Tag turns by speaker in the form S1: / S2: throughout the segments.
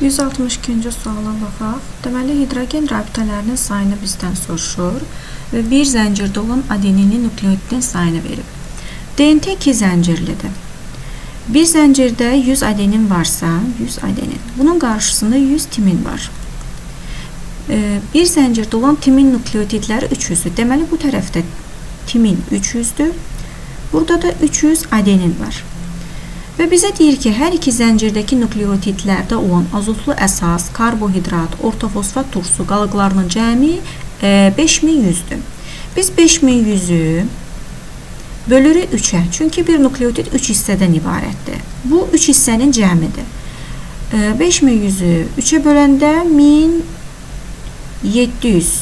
S1: 162-ci suala baxaq. Deməli, hidrogen rabitələrinin sayını bizdən soruşur və bir zəncirdə olan adeninin nukleotidin sayını verib. DNT 2 zəncirlidir. Bir zəncirdə 100 adenin varsa, 100 adenin. Bunun qarşısında 100 timin var. Bir zəncirdə olan timin nukleotidləri 300-dür. Deməli, bu tərəfdə timin 300-dür. Burada da 300 adenin var. Və bizə deyir ki, hər iki zəncirdəki nukleotidlərdə olan azotlu əsas, karbohidrat, ortofosfat turşusu qalıqlarının cəmi 5100-dür. Biz 5100-ü bölürük 3-ə. Çünki bir nukleotid 3 hissədən ibarətdir. Bu 3 hissənin cəmidir. 5100-ü 3-ə böləndə 1700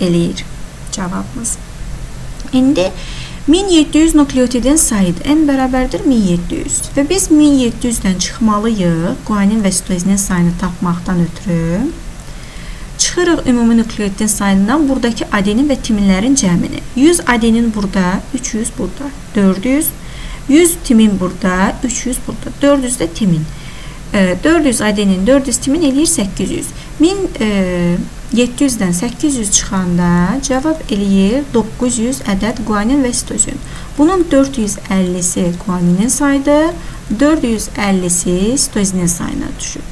S1: eləyir cavabımız. İndi 1700 nukleotidin sayıdır. N bərabərdir 1700. Və biz 1700-dən çıxmalıyıq. Guanin və sitozinin sayını tapmaqdan ötürü. Çıxırıq ümumi nukleotidin sayından buradakı adenin və timinlərin cəmini. 100 adenin burada, 300 burada, 400. 100 timin burada, 300 burada, 400 də timin. 400 adenin, 400 timin eləyir 800. 1700-dən 800 çıxanda cavab eləyir 900 ədəd guanin və sitozin. Bunun 450-si guaninin sayıdır, 450-si sitozinin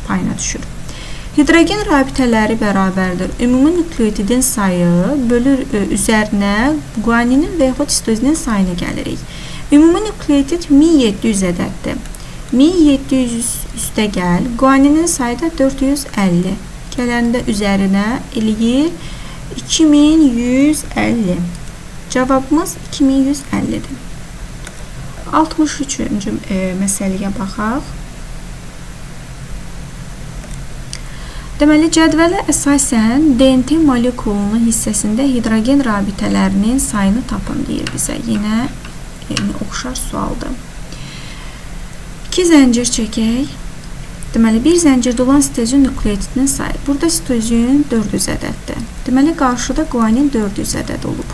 S1: payına düşür. Hidrogen rabitələri bərabərdir. Ümumi nukleotidin sayı bölür üzərinə guaninin və yaxud sitozinin sayını gəlirik. Ümumi nukleotid 1700 ədəddir. 1700 üstə gəl, guaninin sayı da 450. Gələndə üzərinə eləyir 2150. Cavabımız 2150-dir. 63-cü məsələyə baxaq. Deməli, cədvələ əsasən DNT molekulunun hissəsində hidrogen rabitələrinin sayını tapın deyir bizə. Yenə oxşar sualdır. 2 zəncir çəkək. Deməli, bir zəncirdə olan sitozin nukleotidinin sayı. Burada sitozin 400 ədəddir. Deməli, qarşıda guanin 400 ədəd olub.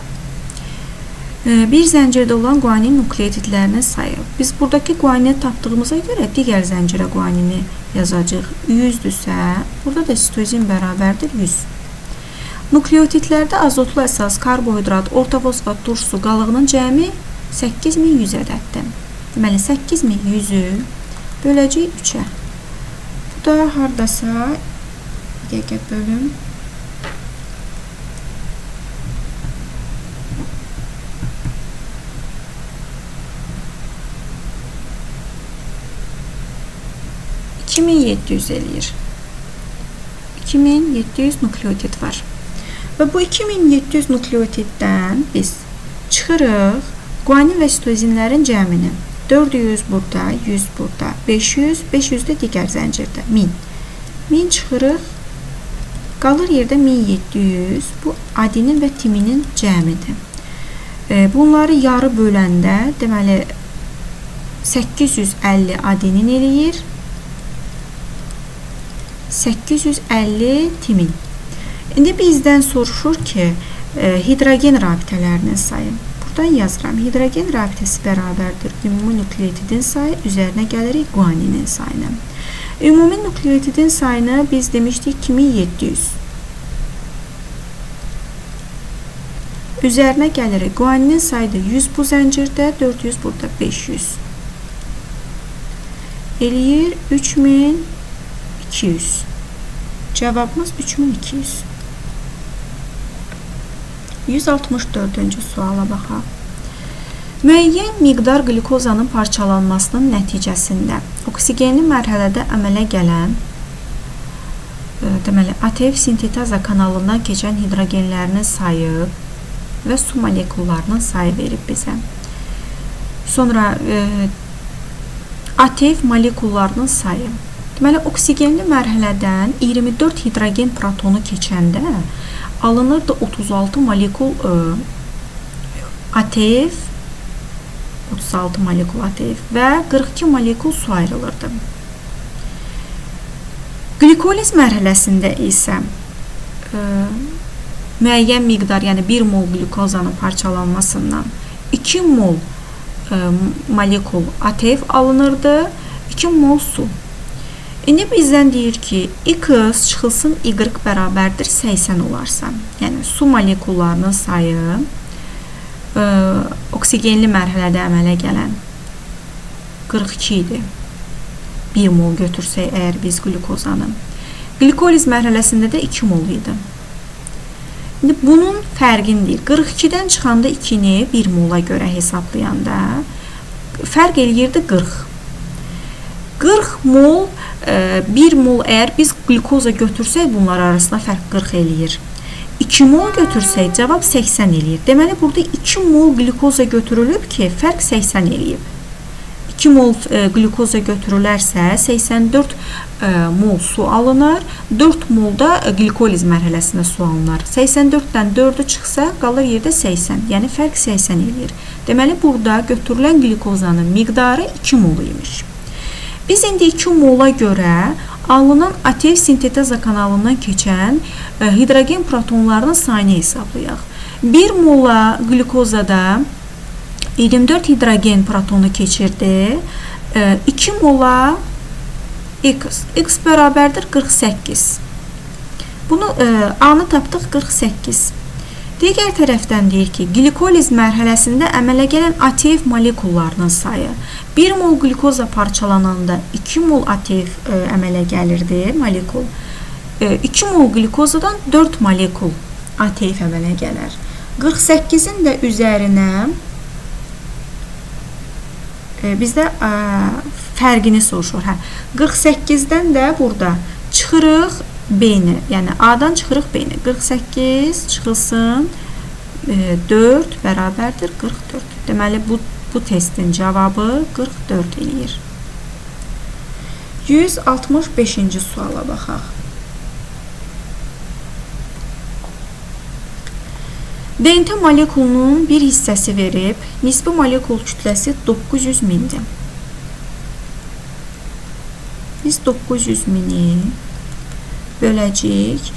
S1: Bir zəncirdə olan guanin nukleotidlərinin sayı. Biz buradakı guanini tapdığımıza görə digər zəncirə guanini yazacaq. 100-dürsə, burada da sitozin bərabərdir 100. Nukleotidlərdə azotlu əsas, karbohidrat, ortofosfat turşusu qalığının cəmi 8100 ədəddir. Deməli, 8100-ü böləcək 3-ə. Bu da haradasa, bir dəqiqə bölüm. eləyir. 2700 nukleotid var. Və bu 2700 nukleotiddən biz çıxırıq guanin və sitozinlərin cəmini. 400 burada, 100 burada, 500, 500 də digər zəncirdə, 1000. 1000 çıxırıq, qalır yerdə 1700, bu adenin və timinin cəmidir. Bunları yarı böləndə, deməli, 850 adenin eləyir, 850 timin. İndi bizdən soruşur ki, hidrogen rabitələrinin sayı. Buradan yazıram. Hidrogen rabitəsi bərabərdir ümumi nukleotidin sayı, üzərinə gəlirik guaninin sayını. Ümumi nukleotidin sayını biz demişdik 2700. Üzərinə gəlirik guaninin sayıdır 100 bu zəncirdə, 400 burada, 500. Eləyir 3200. Cavabımız 3200. 164-cü suala baxaq. Müəyyən miqdar qlikozanın parçalanmasının nəticəsində oksigenli mərhələdə əmələ gələn deməli, ATF sintetaza kanalından keçən hidrogenlərinin sayı və su molekullarının sayı verib bizə. Sonra ATF molekullarının sayı. Deməli, oksigenli mərhələdən 24 hidrogen protonu keçəndə alınırdı 36 molekul ATF, 36 molekul ATF və 42 molekul su ayrılırdı. Glikoliz mərhələsində isə müəyyən miqdar, yəni 1 mol glukozanın parçalanmasından 2 mol molekul ATF alınırdı, 2 mol su. İndi bizdən deyir ki, X çıxılsın Y bərabərdir 80 olarsa. Yəni, su molekullarının sayı oksigenli mərhələdə əmələ gələn 42 idi. 1 mol götürsək əgər biz glukozanı. Glikoliz mərhələsində də 2 mol idi. İndi bunun fərqini deyir. 42-dən çıxanda 2-ni 1 mola görə hesablayanda fərq eləyirdi 40. 40 mol, 1 mol əgər biz glukoza götürsək bunlar arasında fərq 40 eləyir. 2 mol götürsək cavab 80 eləyir. Deməli, burada 2 mol glukoza götürülüb ki, fərq 80 eləyib. 2 mol glukoza götürülərsə 84 mol su alınır, 4 mol da glikoliz mərhələsində su alınır. 84-dən 4-ü çıxsa qalır yerdə 80, yəni fərq 80 eləyir. Deməli, burada götürülən glikozanın miqdarı 2 mol imiş. Biz indi 2 mola görə alınan ATF sinteza kanalından keçən hidrogen protonlarının sayını hesablayaq. 1 mola glukozada 24 hidrogen protonu keçirdi. 2 mola X. X bərabərdir 48. Bunu A-nı tapdıq 48. Digər tərəfdən deyir ki, glikoliz mərhələsində əmələ gələn ATF molekullarının sayı. 1 mol glukoza parçalananda 2 mol ATF əmələ gəlirdi, molekul. 2 mol glukozadan 4 molekul ATF əmələ gələr. 48-in də üzərinə bizdə fərqini soruşur. 48-dən də burada çıxırıq B-ni, yəni A-dan çıxırıq B-ni. 48 çıxılsın 4 bərabərdir 44. Deməli, bu testin cavabı 44 eləyir. 165-ci suala baxaq. DNT molekulunun bir hissəsi verib, nisbi molekul kütləsi 900 mindir. Biz 900 mini böləcəyik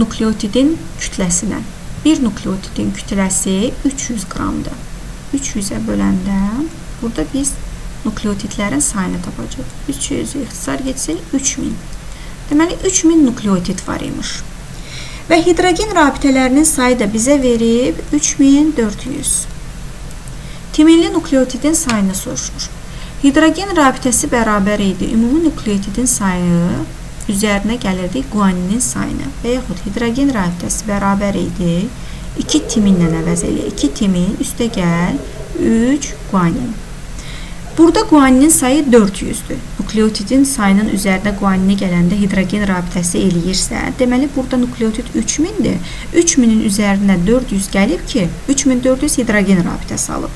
S1: nukleotidin kütləsinə. Bir nukleotidin kütləsi 300 qramdır. 300-ə böləndə burada biz nukleotidlərin sayını tapacaq. 300-ü ixtisar getsək 3000. Deməli, 3000 nukleotid var imiş. Və hidrogen rabitələrinin sayı da bizə verib 3400. Timinli nukleotidin sayını soruşur. Hidrogen rabitəsi bərabər idi. Ümumi nukleotidin sayı üzərinə gəlirdi guaninin sayını. Və yaxud hidrogen rabitəsi bərabər idi. 2 timinlə əvəz elə. 2 timin üstə gəl 3 guanin. Burada guaninin sayı 400-dür. Nukleotidin sayının üzərində guanini gələndə hidrogen rabitəsi eləyirsə, deməli burada nukleotid 3000-dir. 3000-in üzərinə 400 gəlib ki, 3400 hidrogen rabitəsi alıb.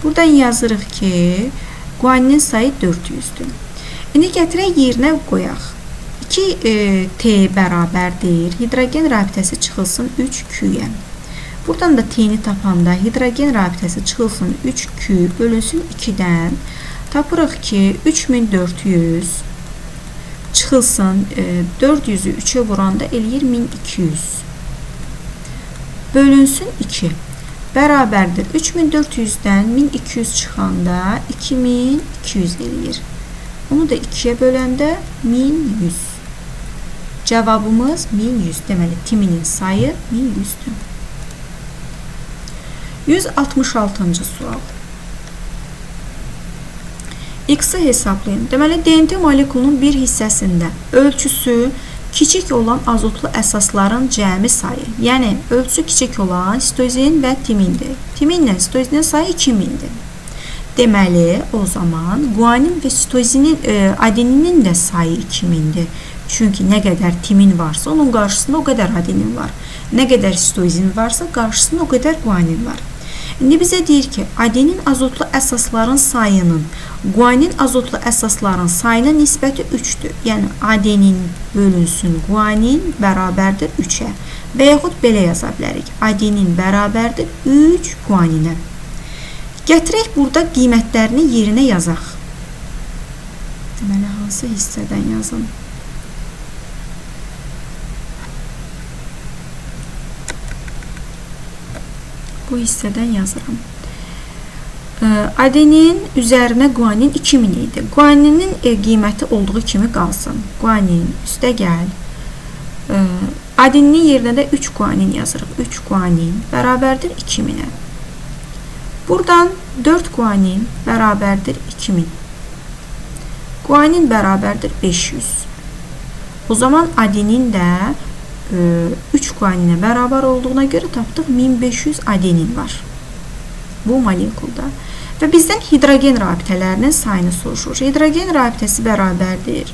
S1: Buradan yazırıq ki, guaninin sayı 400-dür. İndi gətirək yerinə qoyaq. 2T bərabərdir. Hidrogen rabitəsi çıxılsın 3Q-yə. Buradan da T-ni tapanda hidrogen rabitəsi çıxılsın 3Q bölünsün 2-dən. Tapırıq ki, 3400 çıxılsın 400-ü 3-ə vuranda eləyir 1200. Bölünsün 2. Bərabərdir. 3400-dən 1200 çıxanda 2200 eləyir. Onu da 2-yə böləndə 1100. Cavabımız 1100. Deməli, timinin sayı 1100-dür. 166-cı sual. X-i hesablayın. Deməli, DNT molekulunun bir hissəsində ölçüsü kiçik olan azotlu əsasların cəmi sayı. Yəni, ölçüsü kiçik olan sitozin və timindir. Timinlə sitozinin sayı 2000-dir. Deməli, o zaman guanin və sitozinin, adeninin də sayı 2000-dir. Çünki nə qədər timin varsa, onun qarşısında o qədər adenin var. Nə qədər sitozin varsa, qarşısında o qədər guanin var. İndi bizə deyir ki, adenin azotlu əsasların sayının guanin azotlu əsasların sayına nisbəti 3-dür. Yəni, adenin bölünsün guanin bərabərdir 3-ə. Və yaxud belə yaza bilərik. Adenin bərabərdir 3 guaninə. Gətirək burada qiymətlərini yerinə yazaq. Deməli, hansı hissədən yazın? Bu hissədən yazıram. Adenin üzərinə guanin 2000 idi. Guaninin qiyməti olduğu kimi qalsın. Guanin üstə gəl. Adeninin yerinə də 3 guanin yazırıq. 3 guanin bərabərdir 2000-ə. Buradan 4 guanin bərabərdir 2000. Guanin bərabərdir 500. O zaman adenin də 3 guaninə bərabər olduğuna görə tapdıq 1500 adenin var. Bu molekulda. Və bizdən hidrogen rabitələrinin sayını soruşur. Hidrogen rabitəsi bərabərdir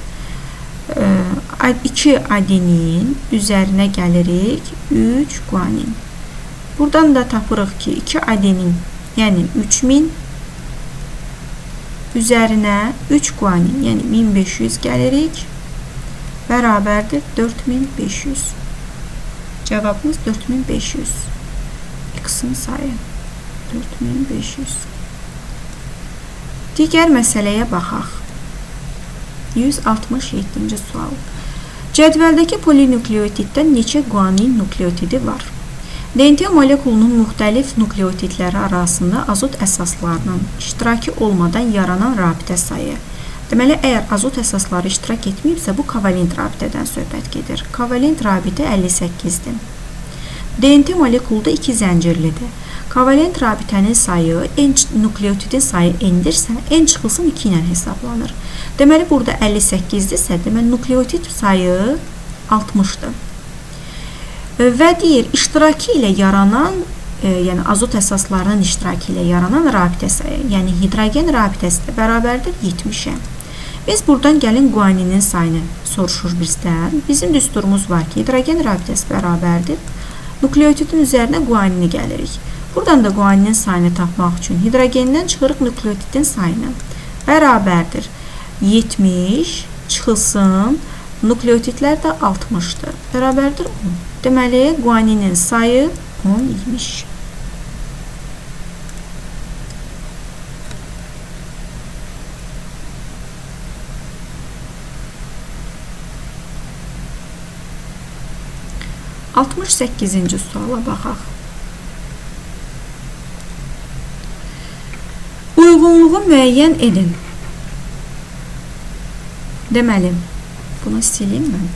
S1: 2 adenin üzərinə gəlirik 3 guanin. Buradan da tapırıq ki 2 adenin yəni 3000 üzərinə 3 guanin yəni 1500 gəlirik bərabərdir 4500. Cavabımız 4500. X-in sayı 4500. Digər məsələyə baxaq. 167-ci sual. Cədvəldəki polinukleotiddə neçə guanin nukleotidi var? DNT molekulunun müxtəlif nukleotidləri arasında azot əsaslarının iştirakı olmadan yaranan rabitə sayı. Deməli, əgər azot əsasları iştirak etməyibsə, bu kovalent rabitədən söhbət gedir. Kovalent rabitə 58-dir. DNT molekulda 2 zəncirlidir. Kovalent rabitənin sayı, nukleotidin sayı n-dirsə, n çıxılsın 2 ilə hesablanır. Deməli, burada 58-dirsə, deməli, nukleotid sayı 60-dır. Və deyir, iştirakı ilə yaranan, yəni azot əsaslarının iştirakı ilə yaranan rabitə sayı, yəni hidrogen rabitəsi də bərabərdir 70-ə. Biz buradan gəlin guaninin sayını soruşur bizdən. Bizim düsturumuz var ki, hidrogen rabitəsi bərabərdir. Nukleotidin üzərinə guanini gəlirik. Buradan da guaninin sayını tapmaq üçün hidrogenden çıxırıq nukleotidin sayını. Bərabərdir 70 çıxılsın, nukleotidlər də 60-dır. Bərabərdir 10. Deməli, guaninin sayı 10 imiş. Altmış 8-ci suala baxaq. Uyğunluğu müəyyən edin. Deməli, bunu sileyim mən.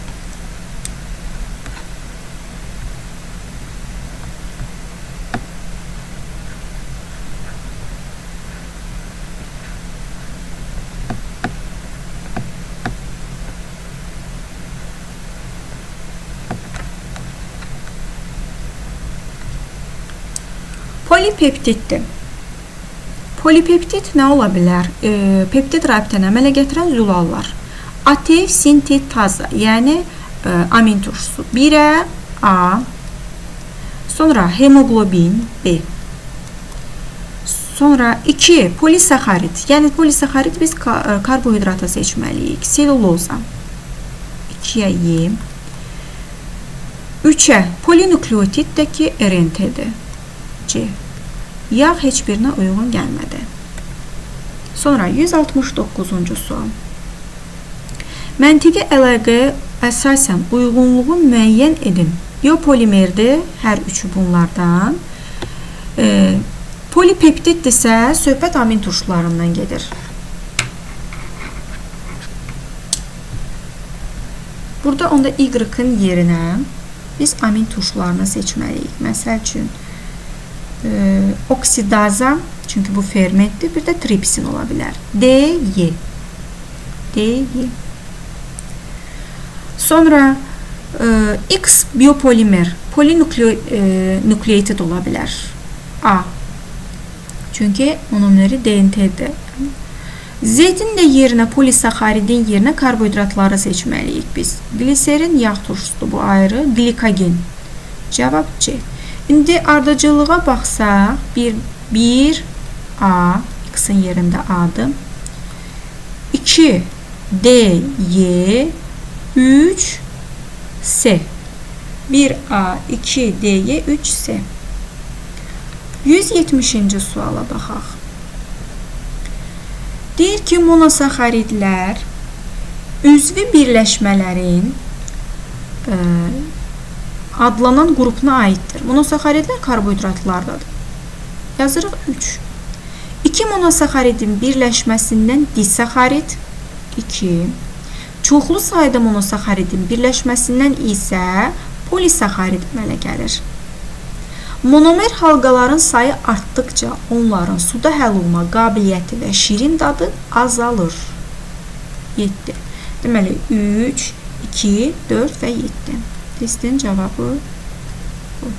S1: Polipeptiddir. Polipeptid nə ola bilər? Peptid rabitəni əmələ gətirən zülallar. ATF sintetaza, yəni amin turşusu. 1-ə A, sonra hemoglobin B. Sonra 2 polisaxarid, yəni polisaxarid biz karbohidrata seçməliyik. Selüloza 2-yə Y. 3-ə polinukleotiddəki RNT-dir. C. Yağ heç birinə uyğun gəlmədi. Sonra 169-cu sual. Məntiqi əlaqəyə əsasən uyğunluğu müəyyən edin. Biopolimerdir, hər üçü bunlardan. Polipeptiddirsə, söhbət amin turşularından gedir. Burada onda Y-ın yerinə biz amin turşularını seçməliyik. Məsəl üçün, oksidaza, çünki bu fermentdir, bir də tripsin ola bilər. D-Y. D-Y. Sonra X biopolimer, polinukleotid ola bilər. A. Çünki monomeri DNT-dir. Z-in də yerinə, polisaxaridin yerinə karbohidratları seçməliyik biz. Gliserin yağ turşusudur, bu ayrı. Glikogen. Cavab C. İndi ardıcılığa baxsaq, 1 A, X-in yerində A-dır. 2 D, Y, 3 S. 1 A, 2 D, Y, 3 S. 170-ci suala baxaq. Deyir ki, monosaxaridlər üzvü birləşmələrin adlanan qrupuna aiddir. Monosaxaridlər karbohidratlardadır. Yazırıq 3. 2 monosaxaridin birləşməsindən disaxarid. 2. Çoxlu sayda monosaxaridin birləşməsindən isə polisaxarid əmələ gəlir. Monomer halqaların sayı artdıqca onların suda həll olma qabiliyyəti və şirin dadı azalır. 7. Deməli 3, 2, 4 və 7. Testin cavabı bu.